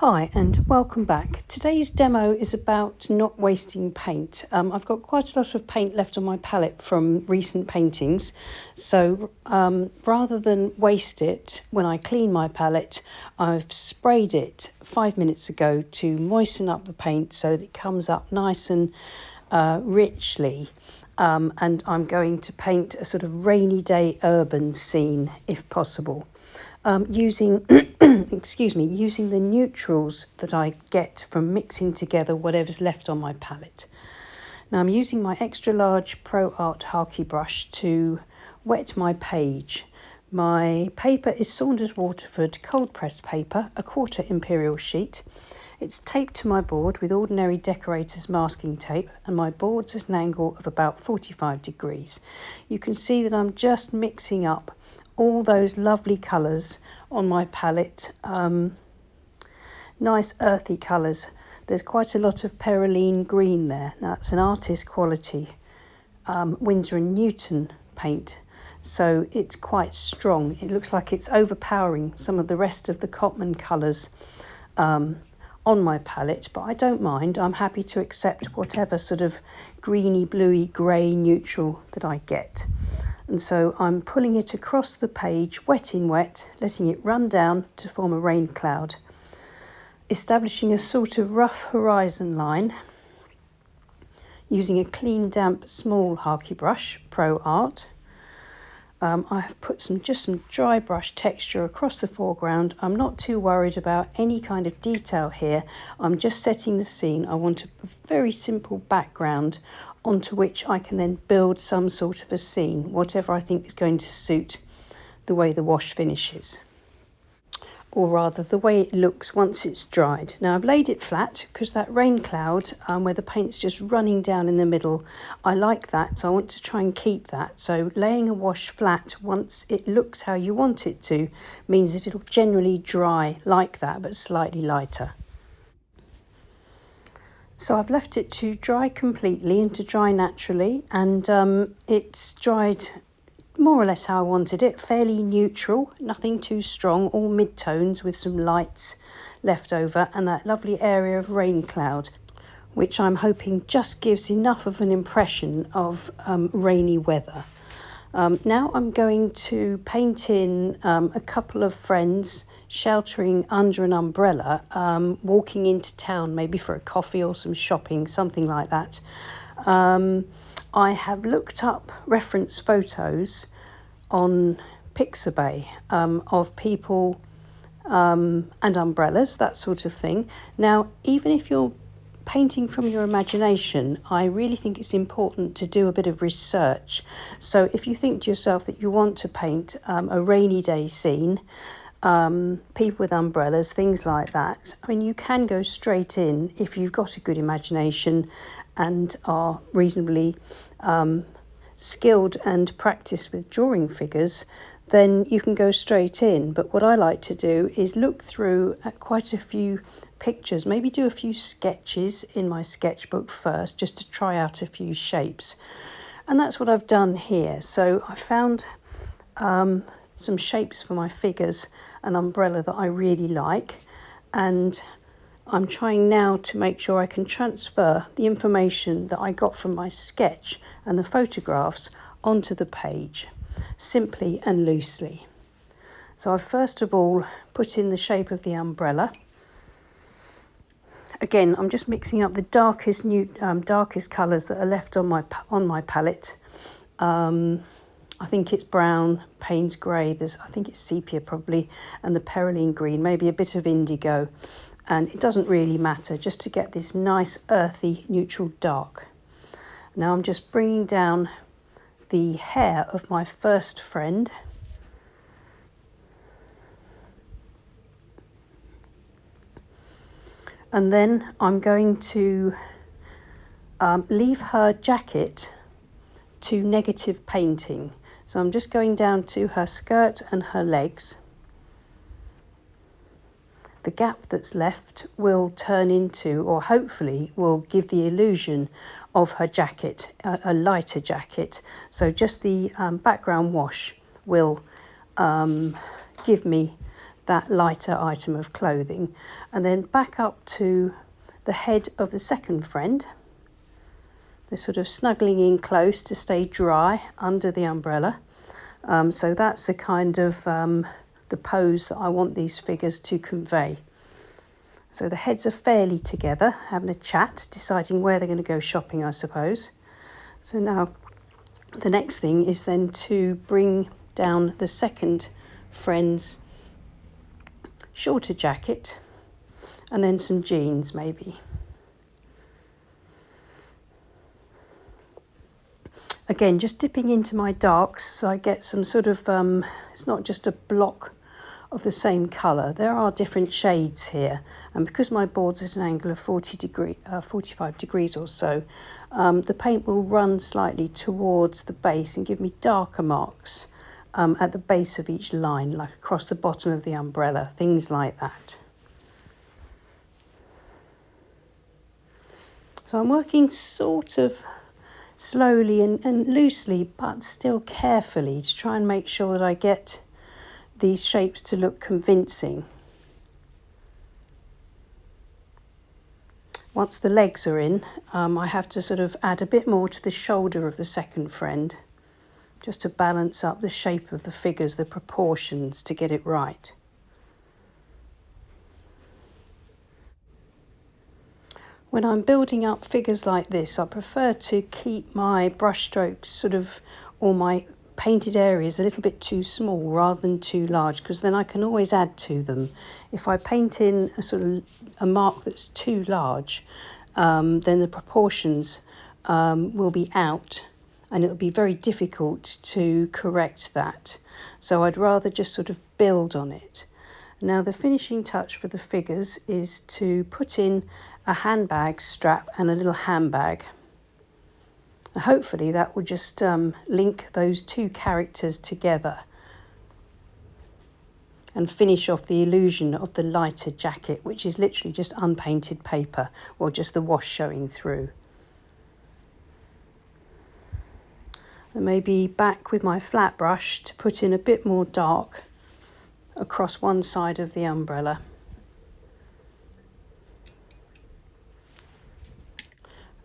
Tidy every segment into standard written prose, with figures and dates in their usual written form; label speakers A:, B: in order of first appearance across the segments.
A: Hi and welcome back. Today's demo is about not wasting paint. I've got quite a lot of paint left on my palette from recent paintings, so rather than waste it when I clean my palette, I've sprayed it 5 minutes ago to moisten up the paint so that it comes up nice and richly. And I'm going to paint a sort of rainy day urban scene if possible. Using using the neutrals that I get from mixing together whatever's left on my palette. Now I'm using my extra large Pro Art Harky brush to wet my page. My paper is Saunders Waterford cold pressed paper, a 1/4 imperial sheet. It's taped to my board with ordinary decorator's masking tape, and my board's at an angle of about 45 degrees. You can see that I'm just mixing up all those lovely colours on my palette, nice earthy colours. There's quite a lot of perylene green there. Now it's an artist quality Winsor & Newton paint, so it's quite strong. It looks like it's overpowering some of the rest of the Cotman colours on my palette, but I don't mind. I'm happy to accept whatever sort of greeny, bluey, grey neutral that I get. And so I'm pulling it across the page, wet in wet, letting it run down to form a rain cloud, establishing a sort of rough horizon line, using a clean, damp, small Harky brush, Pro Art. I have put some dry brush texture across the foreground. I'm not too worried about any kind of detail here. I'm just setting the scene. I want a very simple background onto which I can then build some sort of a scene, whatever I think is going to suit the way the wash finishes, or rather the way it looks once it's dried. Now I've laid it flat because that rain cloud where the paint's just running down in the middle, I like that, so I want to try and keep that. So laying a wash flat once it looks how you want it to means that it'll generally dry like that but slightly lighter. So I've left it to dry completely and to dry naturally, and it's dried more or less how I wanted it, fairly neutral, nothing too strong, all mid-tones with some lights left over, and that lovely area of rain cloud, which I'm hoping just gives enough of an impression of rainy weather. Now I'm going to paint in a couple of friends sheltering under an umbrella, walking into town, maybe for a coffee or some shopping, something like that. I have looked up reference photos on Pixabay of people and umbrellas, that sort of thing. Now, even if you're painting from your imagination, I really think it's important to do a bit of research. So if you think to yourself that you want to paint a rainy day scene, people with umbrellas, things like that, I mean, you can go straight in if you've got a good imagination and are reasonably skilled and practiced with drawing figures, then you can go straight in. But what I like to do is look through at quite a few pictures, maybe do a few sketches in my sketchbook first, just to try out a few shapes. And that's what I've done here. So I found some shapes for my figures, an umbrella that I really like, and I'm trying now to make sure I can transfer the information that I got from my sketch and the photographs onto the page, simply and loosely. So I've first of all put in the shape of the umbrella. Again, I'm just mixing up the darkest colours that are left on my palette. I think it's brown, Paynes grey, I think it's sepia probably, and the perylene green, maybe a bit of indigo. And it doesn't really matter, just to get this nice earthy neutral dark. Now I'm just bringing down the hair of my first friend. And then I'm going to leave her jacket to negative painting. So I'm just going down to her skirt and her legs. The gap that's left will turn into, or hopefully will give the illusion of her jacket, a lighter jacket. So just the background wash will give me that lighter item of clothing. And then back up to the head of the second friend. They're sort of snuggling in close to stay dry under the umbrella. So that's the kind of the pose that I want these figures to convey. So the heads are fairly together, having a chat, deciding where they're going to go shopping, I suppose. So now the next thing is then to bring down the second friend's shorter jacket and then some jeans maybe. Again, just dipping into my darks so I get some sort of, it's not just a block of the same colour. There are different shades here, and because my board's at an angle of 45 degrees or so, the paint will run slightly towards the base and give me darker marks at the base of each line, like across the bottom of the umbrella, things like that. So I'm working sort of slowly and loosely, but still carefully, to try and make sure that I get these shapes to look convincing. Once the legs are in, I have to sort of add a bit more to the shoulder of the second friend, just to balance up the shape of the figures, the proportions, to get it right. When I'm building up figures like this, I prefer to keep my brush strokes sort of, or my painted areas, a little bit too small rather than too large, because then I can always add to them. If I paint in a sort of a mark that's too large, then the proportions will be out, and it'll be very difficult to correct that. So I'd rather just sort of build on it. Now the finishing touch for the figures is to put in a handbag strap and a little handbag. Hopefully that will just link those two characters together and finish off the illusion of the lighter jacket, which is literally just unpainted paper or just the wash showing through. And maybe back with my flat brush to put in a bit more dark across one side of the umbrella.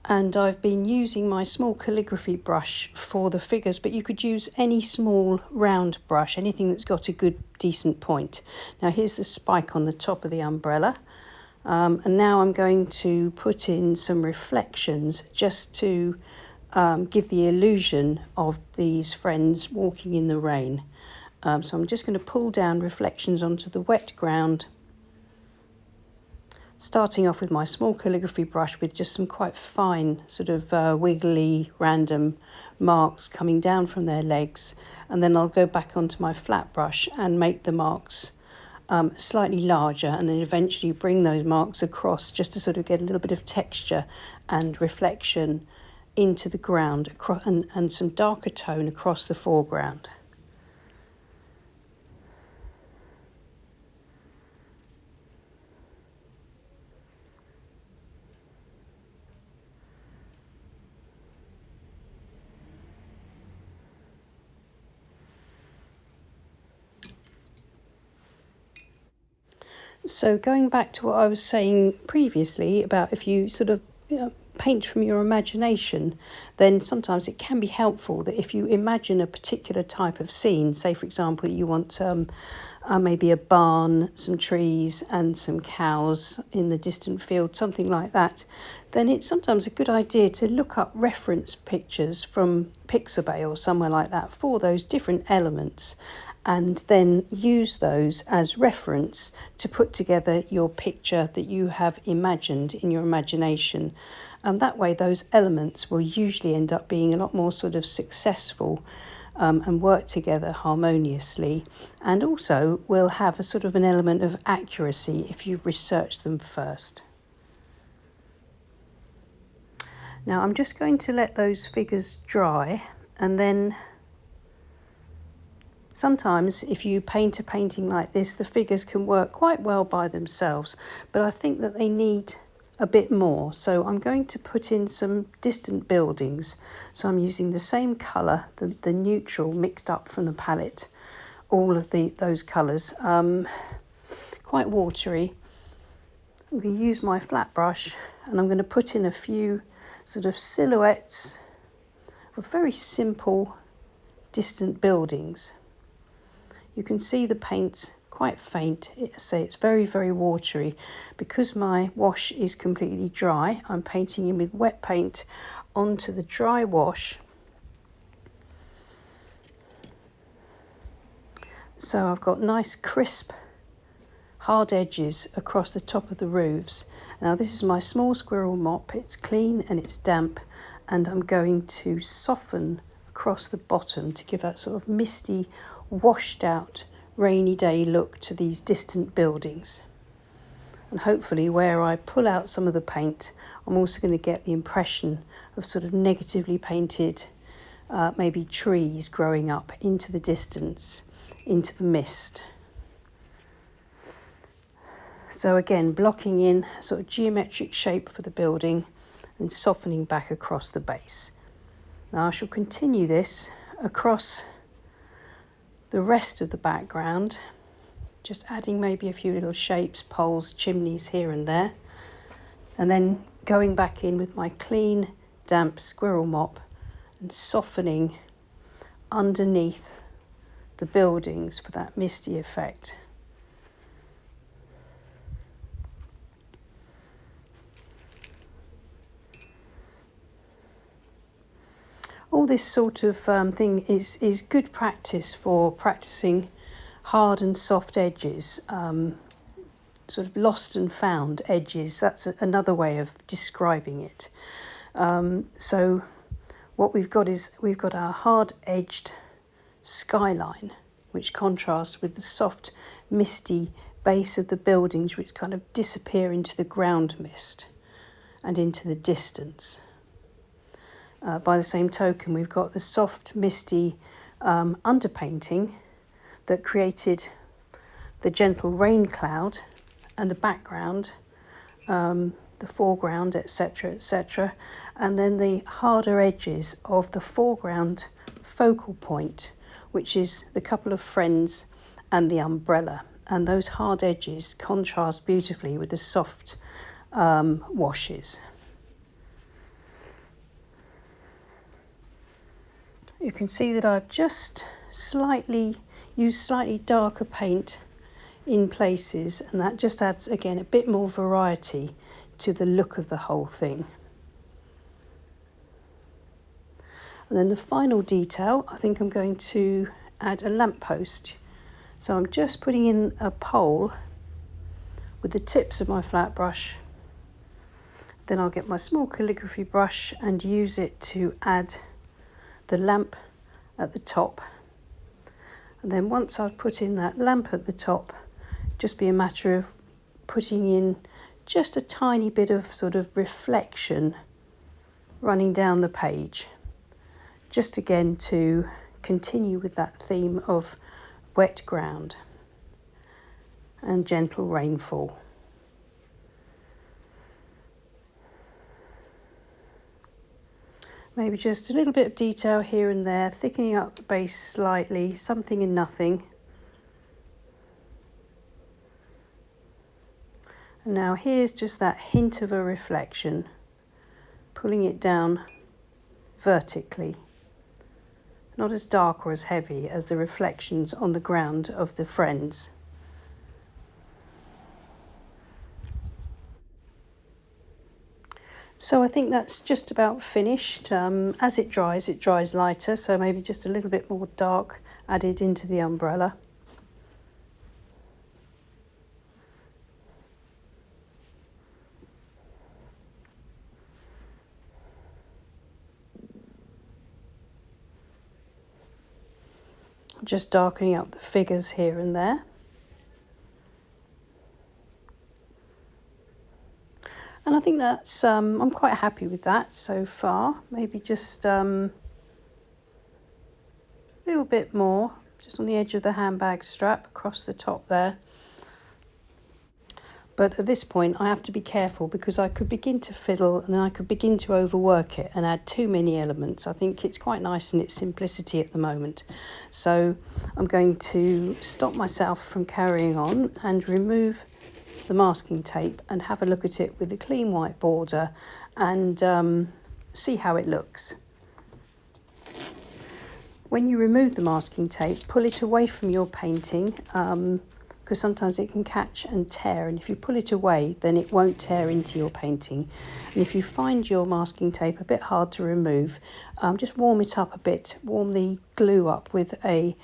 A: And I've been using my small calligraphy brush for the figures, but you could use any small round brush, anything that's got a good decent point. Now here's the spike on the top of the umbrella, and now I'm going to put in some reflections just to give the illusion of these friends walking in the rain. So I'm just going to pull down reflections onto the wet ground, starting off with my small calligraphy brush with just some quite fine sort of wiggly random marks coming down from their legs, and then I'll go back onto my flat brush and make the marks slightly larger, and then eventually bring those marks across just to sort of get a little bit of texture and reflection into the ground and some darker tone across the foreground. So going back to what I was saying previously about if you sort of paint from your imagination, then sometimes it can be helpful that if you imagine a particular type of scene, say for example you want maybe a barn, some trees and some cows in the distant field, something like that, then it's sometimes a good idea to look up reference pictures from Pixabay or somewhere like that for those different elements, and then use those as reference to put together your picture that you have imagined in your imagination. That way those elements will usually end up being a lot more sort of successful and work together harmoniously, and also will have a sort of an element of accuracy if you've researched them first. Now I'm just going to let those figures dry, and then sometimes if you paint a painting like this, the figures can work quite well by themselves, but I think that they need a bit more. So I'm going to put in some distant buildings. So I'm using the same colour, the neutral mixed up from the palette, all of those colours. quite watery. I'm going to use my flat brush and I'm going to put in a few sort of silhouettes of very simple distant buildings. You can see the paint's quite faint. It's very, very watery. Because my wash is completely dry, I'm painting in with wet paint onto the dry wash. So I've got nice crisp hard edges across the top of the roofs. Now this is my small squirrel mop. It's clean and it's damp, and I'm going to soften across the bottom to give that sort of misty, washed out, rainy day look to these distant buildings. And hopefully where I pull out some of the paint, I'm also going to get the impression of sort of negatively painted maybe trees growing up into the distance, into the mist. So again, blocking in a sort of geometric shape for the building and softening back across the base. Now I shall continue this across the rest of the background, just adding maybe a few little shapes, poles, chimneys here and there, and then going back in with my clean, damp squirrel mop and softening underneath the buildings for that misty effect. All this sort of thing is good practice for practicing hard and soft edges, sort of lost and found edges. That's another way of describing it. So what we've got is we've got our hard-edged skyline, which contrasts with the soft, misty base of the buildings, which kind of disappear into the ground mist and into the distance. By the same token, we've got the soft, misty underpainting that created the gentle rain cloud and the background, the foreground, etc., etc., and then the harder edges of the foreground focal point, which is the couple of friends and the umbrella. And those hard edges contrast beautifully with the soft washes. You can see that I've just used slightly darker paint in places, and that just adds again a bit more variety to the look of the whole thing. And then the final detail, I think I'm going to add a lamppost. So I'm just putting in a pole with the tips of my flat brush. Then I'll get my small calligraphy brush and use it to add the lamp at the top. And then once I've put in that lamp at the top, just be a matter of putting in just a tiny bit of sort of reflection running down the page, just again to continue with that theme of wet ground and gentle rainfall. Maybe just a little bit of detail here and there, thickening up the base slightly, something and nothing. And now here's just that hint of a reflection, pulling it down vertically. Not as dark or as heavy as the reflections on the ground of the friends. So I think that's just about finished. As it dries lighter, so maybe just a little bit more dark added into the umbrella. Just darkening up the figures here and there. And I think that's, I'm quite happy with that so far. Maybe just a little bit more, just on the edge of the handbag strap across the top there. But at this point I have to be careful because I could begin to fiddle and then I could begin to overwork it and add too many elements. I think it's quite nice in its simplicity at the moment. So I'm going to stop myself from carrying on and remove the masking tape and have a look at it with a clean white border and see how it looks. When you remove the masking tape, pull it away from your painting because sometimes it can catch and tear, and if you pull it away then it won't tear into your painting. And if you find your masking tape a bit hard to remove, just warm it up a bit, warm the glue up with a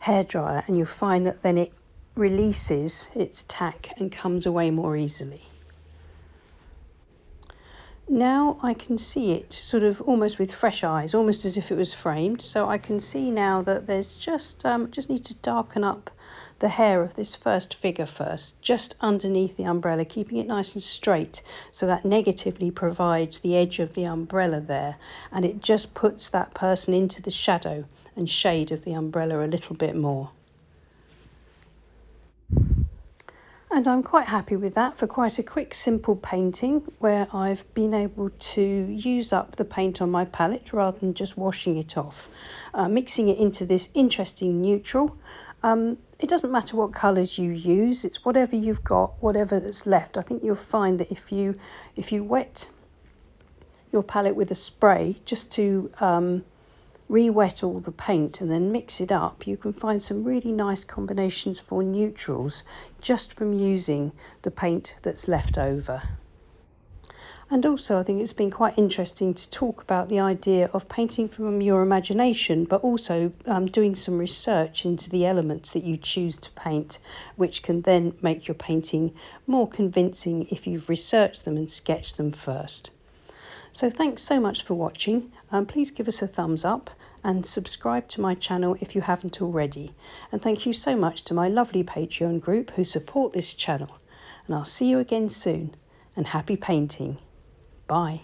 A: hairdryer, and you'll find that then it releases its tack and comes away more easily. Now I can see it sort of almost with fresh eyes, almost as if it was framed. So I can see now that there's just need to darken up the hair of this first figure first, just underneath the umbrella, keeping it nice and straight so that negatively provides the edge of the umbrella there, and it just puts that person into the shadow and shade of the umbrella a little bit more. And I'm quite happy with that for quite a quick, simple painting where I've been able to use up the paint on my palette rather than just washing it off, mixing it into this interesting neutral. It doesn't matter what colours you use, it's whatever you've got, whatever that's left. I think you'll find that if you wet your palette with a spray just to re-wet all the paint and then mix it up, you can find some really nice combinations for neutrals just from using the paint that's left over. And also I think it's been quite interesting to talk about the idea of painting from your imagination, but also doing some research into the elements that you choose to paint, which can then make your painting more convincing if you've researched them and sketched them first. So thanks so much for watching. Please give us a thumbs up and subscribe to my channel if you haven't already. And thank you so much to my lovely Patreon group who support this channel. And I'll see you again soon, and happy painting. Bye.